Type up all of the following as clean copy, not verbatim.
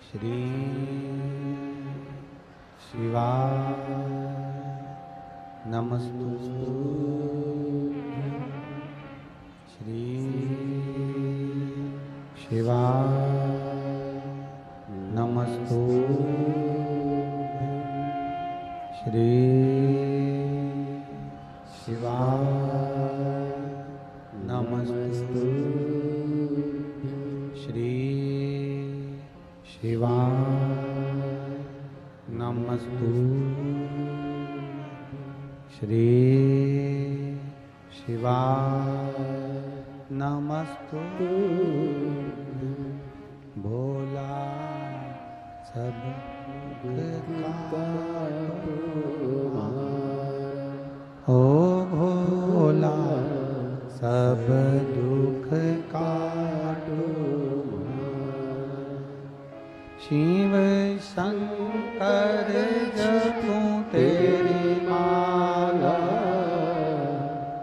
श्री शिवाय नमस्तुभ्यं। श्री शिवाय नमस्तुभ्यं। श्री शिवाय नमस्तुभ्यं। श्री शिवाय नमस्तुभ्यं। श्री शिवाय नमस्तुभ्यं। भोला सब ओ भोला सब दुख काटो। शिव शंकर जपूं तेरी माला।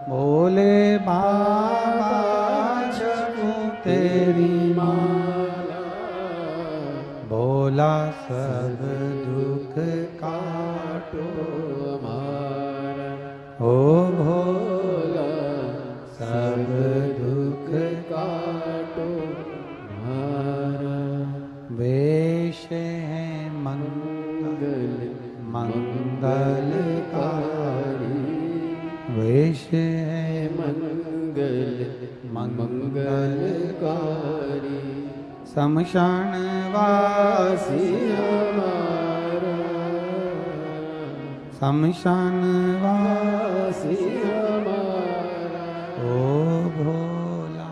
भोले बाबा जपूं तेरी माला। भोला सब दुख काटो हमारा। ओ भोला सब दुख काटो हमारा। वेश है मंगल मंगलकारी। वेश है मंगल मंगलकारी। शमशान वासी हमारा। शमशान वासी हमारा। ओ भोला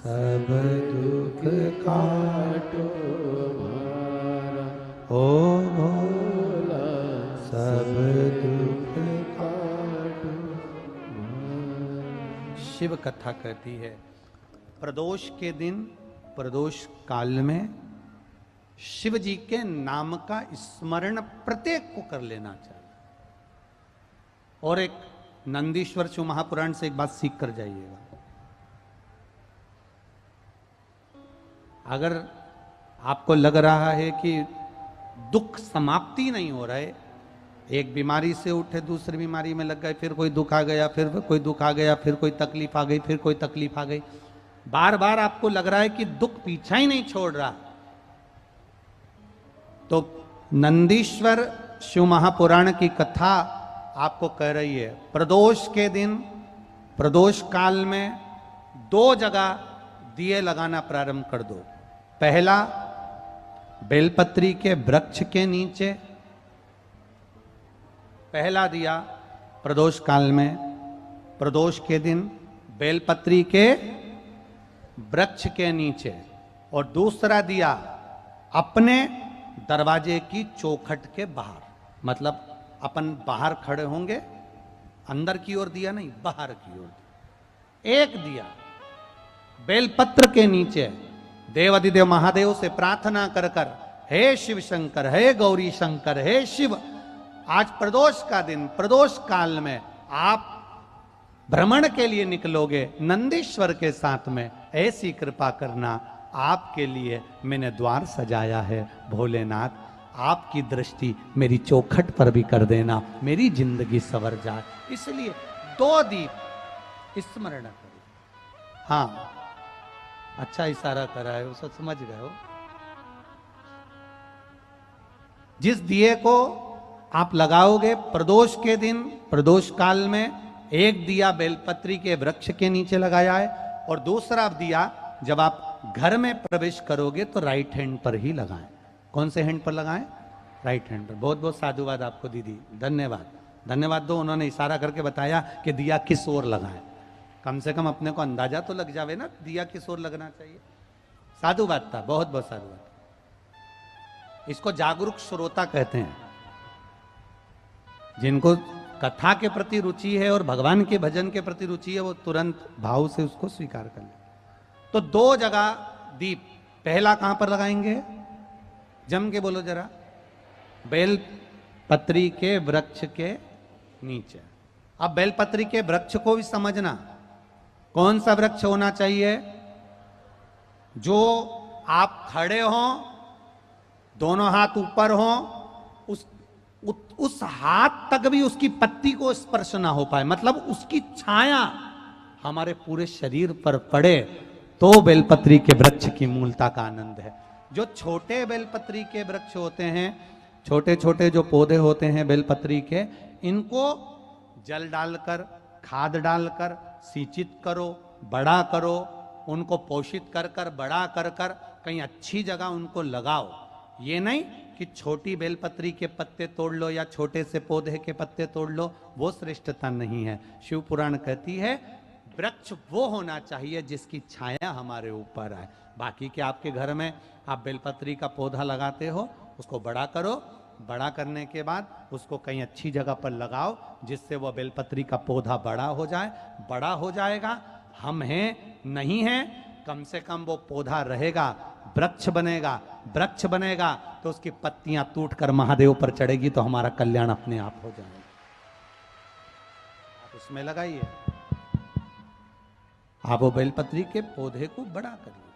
सब दुख काटो हमारा। ओ भोला सब दुख काटो हमारा। शिव कथा कहती है प्रदोष के दिन प्रदोष काल में शिव जी के नाम का स्मरण प्रत्येक को कर लेना चाहिए। और एक नंदीश्वर शिव महापुराण से एक बात सीख कर जाइएगा। अगर आपको लग रहा है कि दुख समाप्ति नहीं हो रहा है, एक बीमारी से उठे दूसरी बीमारी में लग गए, फिर कोई दुख आ गया, फिर कोई दुख आ गया, फिर कोई तकलीफ आ गई, फिर कोई तकलीफ आ गई, बार बार आपको लग रहा है कि दुख पीछा ही नहीं छोड़ रहा, तो नंदीश्वर शिव महापुराण की कथा आपको कह रही है प्रदोष के दिन प्रदोष काल में 2 जगह दिए लगाना प्रारंभ कर दो। पहला बेलपत्री के वृक्ष के नीचे पहला दिया प्रदोष काल में, प्रदोष के दिन बेलपत्री के वृक्ष के नीचे, और दूसरा दिया अपने दरवाजे की चौखट के बाहर। मतलब अपन बाहर खड़े होंगे, अंदर की ओर दिया नहीं, बाहर की ओर। एक दिया बेलपत्र के नीचे देवाधिदेव महादेव से प्रार्थना कर कर, हे शिव शंकर, हे गौरी शंकर, हे शिव, आज प्रदोष का दिन प्रदोष काल में आप भ्रमण के लिए निकलोगे नंदीश्वर के साथ में, ऐसी कृपा करना, आपके लिए मैंने द्वार सजाया है भोलेनाथ, आपकी दृष्टि मेरी चौखट पर भी कर देना, मेरी जिंदगी संवर जाए। इसलिए 2 दीप स्मरण करो। हाँ, अच्छा इशारा करा है, उसे समझ गए हो। जिस दिए को आप लगाओगे प्रदोष के दिन प्रदोष काल में, एक दिया बेलपत्री के वृक्ष के नीचे लगाया है, और दूसरा दिया जब आप घर में प्रवेश करोगे तो राइट हैंड पर ही लगाएं। कौन से हैंड पर लगाएं? राइट हैंड पर। बहुत बहुत साधुवाद आपको दीदी, धन्यवाद। धन्यवाद दो, उन्होंने इशारा करके बताया कि दिया किस ओर लगाएं। कम से कम अपने को अंदाजा तो लग जावे ना दिया किस ओर लगना चाहिए। साधुवाद था, बहुत बहुत साधुवाद। इसको जागरूक श्रोता कहते हैं, जिनको कथा के प्रति रुचि है और भगवान के भजन के प्रति रुचि है, वो तुरंत भाव से उसको स्वीकार कर ले। तो 2 जगह दीप, पहला कहां पर लगाएंगे? जम के बोलो जरा। बेल पत्री के वृक्ष के नीचे। अब बेलपत्री के वृक्ष को भी समझना, कौन सा वृक्ष होना चाहिए? जो आप खड़े हो दोनों हाथ ऊपर हो, उस हाथ तक भी उसकी पत्ती को स्पर्श ना हो पाए, मतलब उसकी छाया हमारे पूरे शरीर पर पड़े, तो बेलपत्री के वृक्ष की मूलता का आनंद है। जो छोटे बेलपत्री के वृक्ष होते हैं, छोटे छोटे जो पौधे होते हैं बेलपत्री के, इनको जल डालकर, खाद डालकर सिंचित करो, बड़ा करो, उनको पोषित कर कर बड़ा कर कर कहीं अच्छी जगह उनको लगाओ। ये नहीं कि छोटी बेलपत्री के पत्ते तोड़ लो या छोटे से पौधे के पत्ते तोड़ लो, वो श्रेष्ठता नहीं है। शिव पुराण कहती है वृक्ष वो होना चाहिए जिसकी छाया हमारे ऊपर आए। बाकी के आपके घर में आप बेलपत्री का पौधा लगाते हो, उसको बड़ा करो, बड़ा करने के बाद उसको कहीं अच्छी जगह पर लगाओ जिससे वह बेलपत्री का पौधा बड़ा हो जाए। बड़ा हो जाएगा, हम हैं नहीं हैं, कम से कम वो पौधा रहेगा, वृक्ष बनेगा। वृक्ष बनेगा तो उसकी पत्तियां टूट कर महादेव पर चढ़ेगी, तो हमारा कल्याण अपने आप हो जाएगा। आप उसमें लगाइए, आप वो बेलपत्री के पौधे को बड़ा करिए।